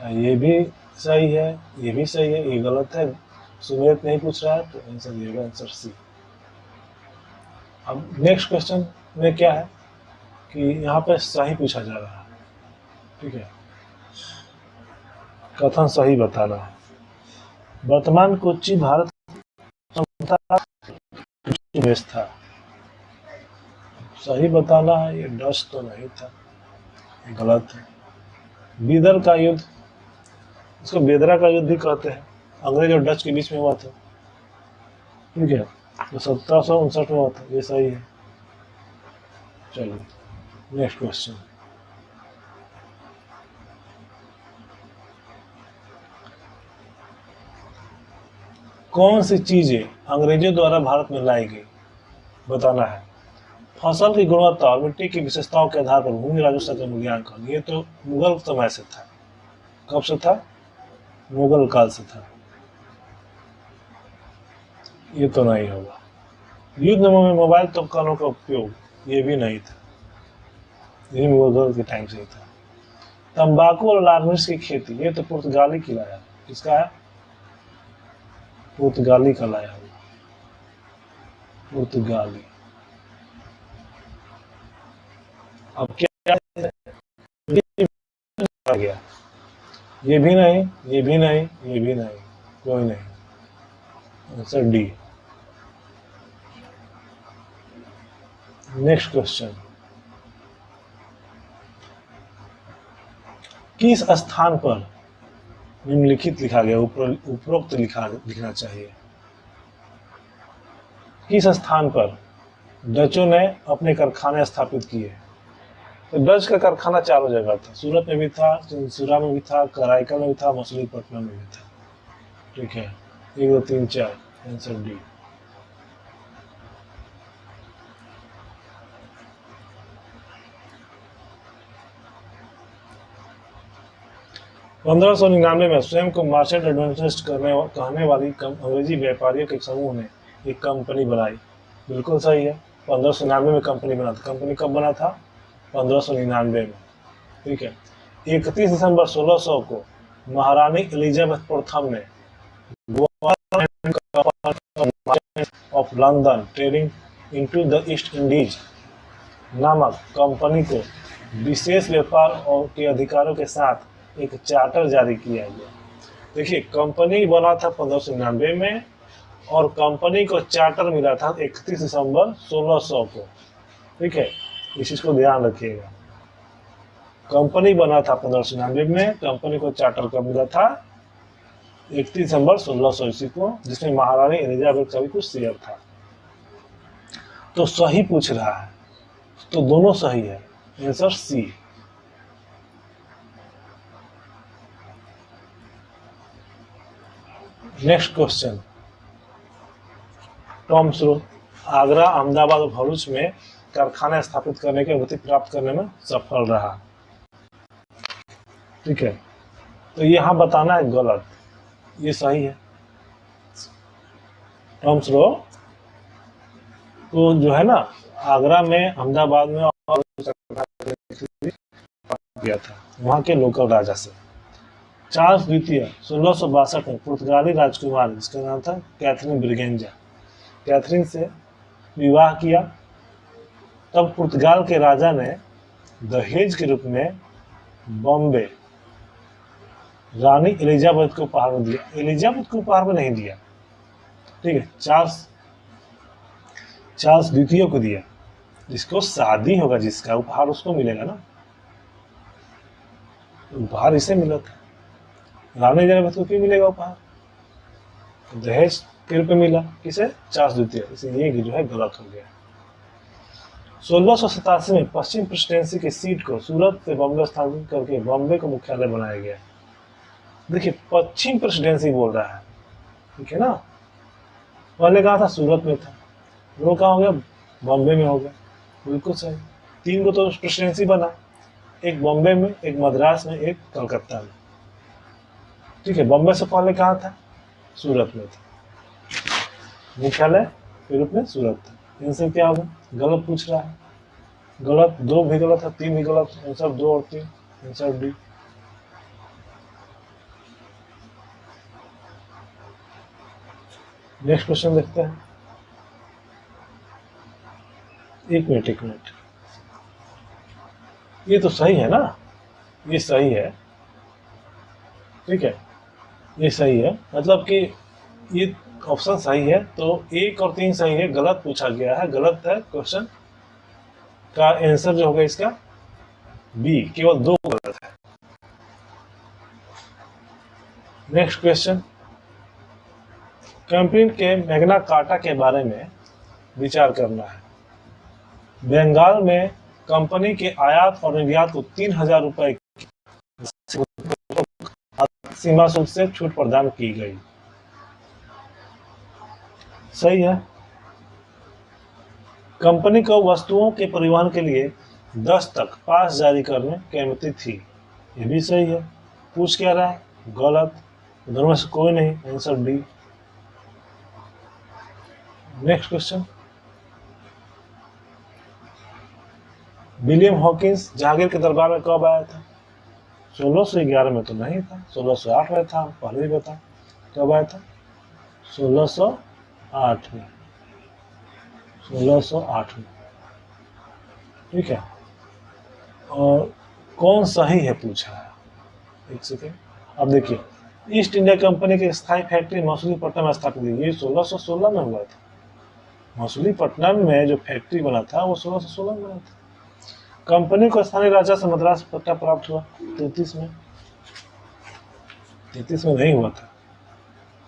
ये भी सही है, ये भी सही है, ये गलत है, सुमेलित नहीं पूछ रहा है, तो आंसर ये होगा, आंसर सी। अब नेक्स्ट क्वेश्चन में क्या है कि यहाँ पे सही पूछा जा रहा है, ठीक है, कथन सही बताना है। वर्तमान कोच्चि भारत देश था, सही बताना है, ये डच तो नहीं था, ये गलत है। बीदर का युद्ध, इसको बेदरा का युद्ध भी कहते हैं, अंग्रेज और डच के बीच में हुआ था, ठीक है, तो 1759 में हुआ था, ये सही है। चलिए नेक्स्ट क्वेश्चन, कौन सी चीजें अंग्रेजों द्वारा भारत में लाई गई, बताना है। फसल की गुणवत्ता और मिट्टी की विशेषताओं के आधार पर भूमि राजस्व का मूल्यांकन, ये तो मुगल समय से था। कब से था? मुगल काल से था, ये तो नहीं होगा। युद्ध में मोबाइल तोपखानों का उपयोग, ये भी नहीं था, ये मुगल के टाइम से ही था। तंबाकू और लाल मिर्च की खेती, ये तो पुर्तगाली की लाया, किसका है? पुर्तगाली का लाया हुआ, पुर्तगाली। अब क्या आ गया। ये भी नहीं, ये भी नहीं, ये भी नहीं, कोई नहीं। Answer D. नेक्स्ट क्वेश्चन, किस स्थान पर निम्नलिखित लिखा गया, उपरोक्त लिखना चाहिए। किस स्थान पर डचों ने अपने कारखाने स्थापित किए। तो डच का कारखाना चारों जगह था, सूरत में भी था, चिंसुरा में भी था, कराईकल में भी था, मछलीपट्टनम में भी था। ठीक है, 1 2 3 4, आंसर डी। पंद्रह सौ 1999 में स्वयं को मार्चेंट एडवेंचरिस्ट कहने वाली अंग्रेजी व्यापारियों के समूह ने एक कंपनी बनाई। बिल्कुल सही है, 1599 में कंपनी बना था। कंपनी कब बना था? 1599 में। ठीक है, 31 दिसंबर 1600 को महारानी एलिजाबेथ प्रथम ने of London trading into the east Indies नामक कंपनी को विशेष व्यापार और के अधिकारों के साथ एक चार्टर जारी किया गया। देखिए, कंपनी बना था 1599 में और कंपनी को चार्टर मिला था 31 दिसंबर 1600 को। ठीक है, इस चीज को ध्यान रखिएगा। कंपनी बना था 1599 में, कंपनी को चार्टर कब मिला था? 31 दिसंबर 1600 ईस्वी को, जिसमें महारानी एलिजाबेथ का भी कुछ शेयर था। तो सही पूछ रहा है, तो दोनों सही है, आंसर सी। नेक्स्ट क्वेश्चन, टॉम स्रो आगरा, अहमदाबाद और भरूच में कारखाना स्थापित करने की अनुमति प्राप्त करने में सफल रहा। ठीक है, तो यहां बताना है गलत, ये सही है। टॉम स्रो तो जो है ना, आगरा में, अहमदाबाद में और किया था वहां के लोकल राजा से। चार्ल्स द्वितीय 1662 में पुर्तगाली राजकुमार जिसका नाम था कैथरीन ब्रिगेंजा, कैथरीन से विवाह किया। तब पुर्तगाल के राजा ने दहेज के रूप में बॉम्बे रानी एलिजाबेथ को उपहार में दिया। एलिजाबेथ को उपहार में नहीं दिया, ठीक है, चार्ल्स द्वितीय को दिया। जिसको शादी होगा, जिसका उपहार उसको मिलेगा ना, उपहार इसे मिला था। रानी एलिजाबेथ को क्यों मिलेगा उपहार? दहेज के रूप में मिला। किसे? चार्ल्स द्वितीय। इसलिए ये जो है गलत हो गया। 1687 में पश्चिम प्रेसिडेंसी की सीट को सूरत से बॉम्बे स्थानांतरित करके बॉम्बे को मुख्यालय बनाया गया। देखिए, पश्चिम प्रेसिडेंसी बोल रहा है, ठीक है ना। पहले कहा था सूरत में था, वो कहा हो गया बॉम्बे में हो गया। बिल्कुल सही। 3 को तो प्रेसिडेंसी बना, एक बॉम्बे में, एक मद्रास में, एक कलकत्ता में। ठीक है, बॉम्बे से पहले कहा था? सूरत में था, मुख्यालय के रूप में सूरत था। इनसे क्या होगा? गलत पूछ रहा है, गलत। 2 भी गलत है, 3 भी गलत, आंसर 2 और 3, आंसर डी। नेक्स्ट क्वेश्चन देखते हैं। एक मिनट, ये तो सही है ना, ये सही है, ठीक है, ये सही है, मतलब कि ये ऑप्शन सही है। तो 1 और 3 सही है, गलत पूछा गया है, गलत है क्वेश्चन का आंसर जो होगा इसका बी, केवल 2 गलत है। नेक्स्ट क्वेश्चन, कंपनी के मैग्ना कार्टा के बारे में विचार करना है। बंगाल में कंपनी के आयात और निर्यात को 3000 रुपए सीमा शुल्क से छूट प्रदान की गई। सही है। कंपनी को वस्तुओं के परिवहन के लिए 10 तक पास जारी करने की अनुमति थी। यह भी सही है। पूछ क्या रहा है? गलत। दोनों में से कोई नहीं, answer D. Next question, William Hawkins Jahangir के दरबार में कब आया था? 1611 में तो नहीं था, 1608 में था, पहले ही बता। कब आया था? 1608 में, 1608 में, ठीक है। और कौन सही है पूछा है, एक सेकेंड, अब देखिए, ईस्ट इंडिया कंपनी की स्थायी फैक्ट्री मसूलीपट्टनम में स्थापित हुई, ये 1616 में हुआ था। मसूलीपट्टनम में जो फैक्ट्री बना था वो 1616 में बना था। कंपनी को स्थानीय राजा से मद्रास पट्टा प्राप्त हुआ 33 में। 33 में नहीं हुआ था,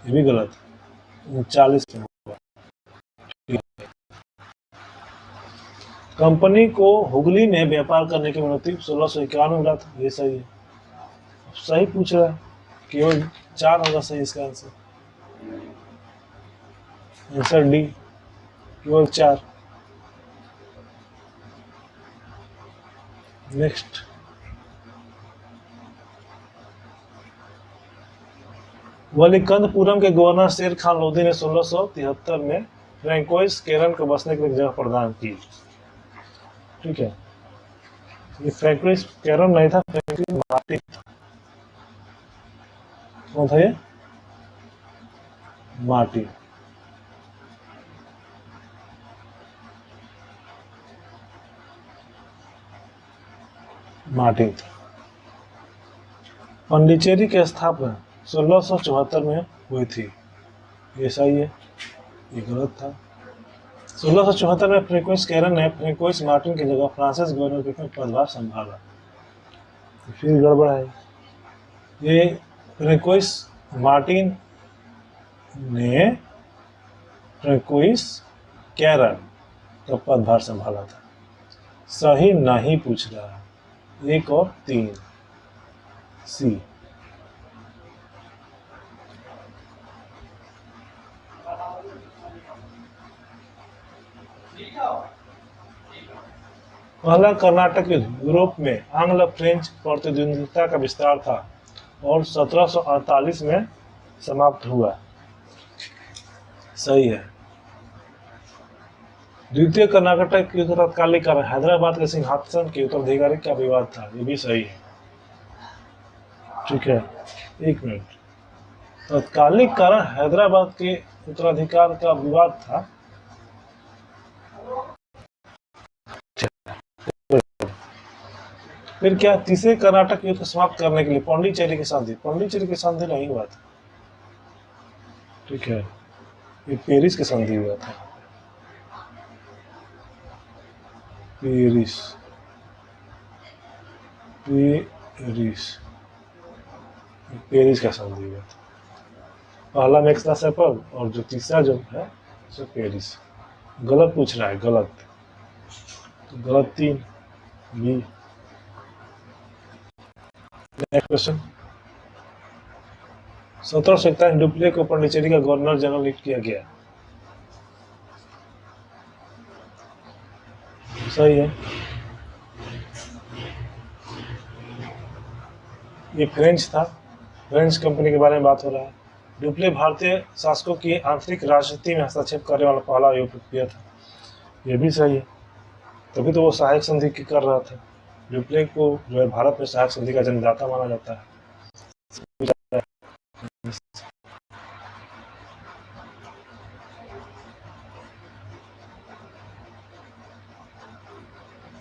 ये भी गलत है, 39 में हुआ। कंपनी को हुगली में व्यापार करने की अनुमति 1651 में मिला था, ये सही है। सही पूछ रहा है, केवल 4 होगा सही इसका आंसर। आंसर डी, केवल 4। नेक्स्ट, वलीकंदपुरम के गवर्नर शेर खान लोधी ने 1673 में फ्रैंकोइस केरन को बसने के लिए जगह प्रदान की। ठीक है, ये फ्रैंकोइस केरन नहीं था, फ्रैंकोइस मार्टिन था। कौन था ये? मार्टिन। मार्टिन था। पांडिचेरी की स्थापना 1674 में हुई थी, ये सही है, ये गलत था। 1674 में फ्रैंकोइस केरन ने फ्रैंकोइस मार्टिन की जगह फ्रांसिस गवर्नर के रूप में पदभार संभाला। फिर गड़बड़ है, ये फ्रैंकोइस मार्टिन ने फ्रैंकोइस केरन का पदभार संभाला था। सही नहीं पूछ रहा है, 1 और 3 सी। पहला कर्नाटक युद्ध यूरोप में आंग्ल फ्रेंच प्रतिद्वंदिता का विस्तार था और 1748 में समाप्त हुआ। सही है। द्वितीय कर्नाटक युद्ध तत्कालीन कारण हैदराबाद के सिंहासन के उत्तराधिकारी का विवाद था, ये भी सही है। ठीक है, 1 मिनट। तत्कालीन कारण हैदराबाद के उत्तराधिकार का विवाद था। फिर क्या तीसरे कर्नाटक युद्ध को समाप्त करने के लिए पांडिचेरी की संधि, पांडिचेरी की संधि नहीं हुआ था। ठीक है, ये पेरिस की संधि हुआ था। पेरिस, पेरिस, पेरिस का संधि हुआ था। पहला मैक्स सेपल और जो तीसरा जो है सो पेरिस। गलत पूछ रहा है, गलत, तो गलत 3 बी। नेक्स्ट क्वेश्चन, 1741 डुप्ले को पांडिचेरी का गवर्नर जनरल नियुक्त किया गया। सही है, ये फ्रेंच था, फ्रेंच कंपनी के बारे में बात हो रहा है। डुप्ले भारतीय शासकों की आंतरिक राजनीति में हस्तक्षेप करने वाला पहला यूरोपीय था, ये भी सही है। तभी तो वो सहायक संधि कर रहा था। डुप्ले को जो है भारत में सहायक संधि का जन्मदाता माना जाता है।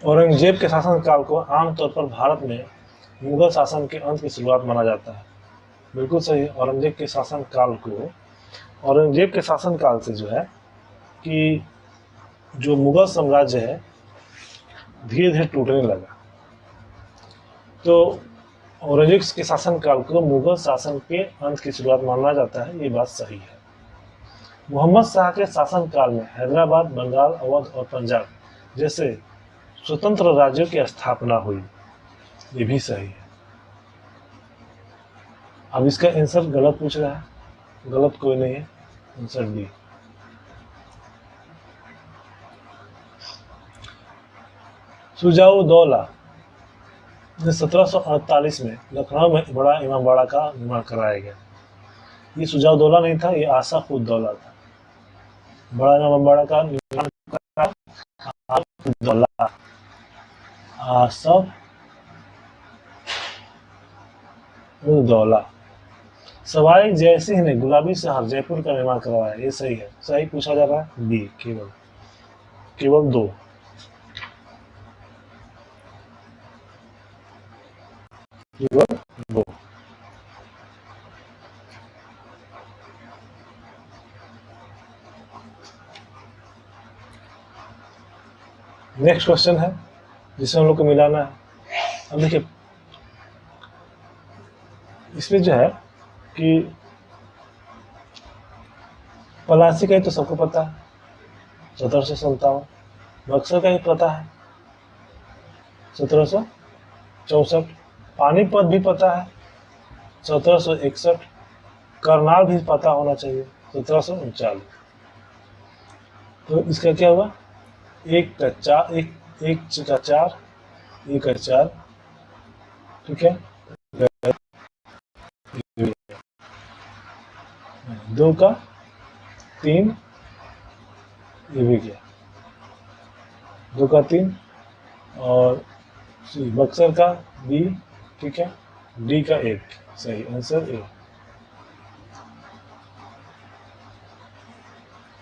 औरंगजेब के शासनकाल को आमतौर पर भारत में मुगल शासन के अंत की शुरुआत माना जाता है। बिल्कुल सही। औरंगजेब के शासनकाल को, औरंगजेब के शासनकाल से जो है कि जो मुगल साम्राज्य है धीरे धीरे टूटने लगा, तो औरंगजेब के शासनकाल को मुगल शासन के अंत की शुरुआत माना जाता है, ये बात सही है। मोहम्मद शाह के शासनकाल में हैदराबाद, बंगाल, अवध और पंजाब जैसे स्वतंत्र राज्यों की स्थापना हुई, ये भी सही है। अब इसका आंसर गलत पूछ रहा है, गलत कोई नहीं है, आंसर डी। सुजाउद्दौला ने 1748 में लखनऊ में बड़ा इमामबाड़ा का निर्माण कराया गया। ये सुजाउद्दौला नहीं था, ये आसफउद्दौला था। बड़ा इमामबाड़ा का निर्माण कराया आसफउद्दौला, आसफउद्दौला। सवाई जयसिंह ने गुलाबी शहर जयपुर का निर्माण करवाया, ये सही है। सही पूछा जा रहा है बी, केवल 2। केवल 2। नेक्स्ट क्वेश्चन है जिसमें हम लोग को मिलाना है। अब देखिए इसमें जो है कि पलासी का ही तो सबको पता है 1757, बक्सर का ही पता है 1764, पानीपत भी पता है 1761, करनाल भी पता होना चाहिए 1739। तो इसका क्या हुआ, एक का 4, एक का 4, एक का 4, ठीक है, 2 का 3, ये भी गया 2 का 3, और बक्सर का बी, ठीक है, डी का 1, सही answer A.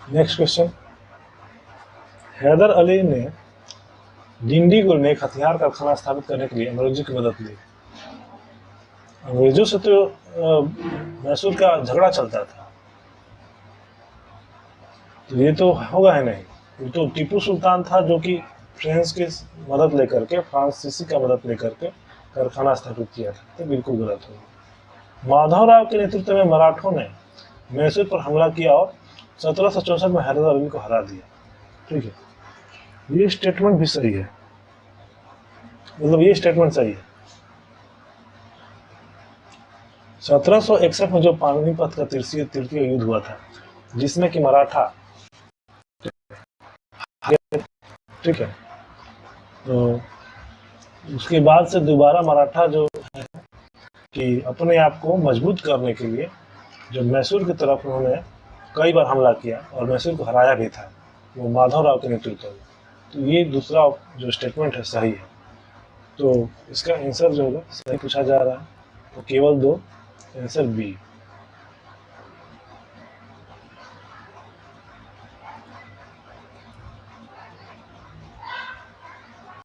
Next question, Hyder Ali ने डिंडीगुल में एक हथियार कारखाना स्थापित करने के लिए अंग्रेजों की मदद ली। अंग्रेजों से तो मैसूर का झगड़ा चलता था, तो ये तो होगा ही नहीं, ये तो टीपू सुल्तान था जो कि फ्रेंच की मदद लेकर के, फ्रांसीसी का मदद लेकर के कारखाना स्थापित किया था, तो बिल्कुल गलत होगा। माधवराव के नेतृत्व में मराठों ने मैसूर पर हमला किया और 1764 में हैदर अली को हरा दिया, ठीक है। ये स्टेटमेंट भी सही है, मतलब ये स्टेटमेंट सही है। 1761 में जो पानीपत का तृतीय युद्ध हुआ था जिसमें कि मराठा, ठीक है, तो उसके बाद से दोबारा मराठा जो है कि अपने आप को मजबूत करने के लिए जो मैसूर की तरफ उन्होंने कई बार हमला किया और मैसूर को हराया भी था, वो माधवराव के नेतृत्व में। तो ये दूसरा जो स्टेटमेंट है सही है, तो इसका आंसर जो होगा सही पूछा जा रहा है, तो केवल 2, आंसर बी।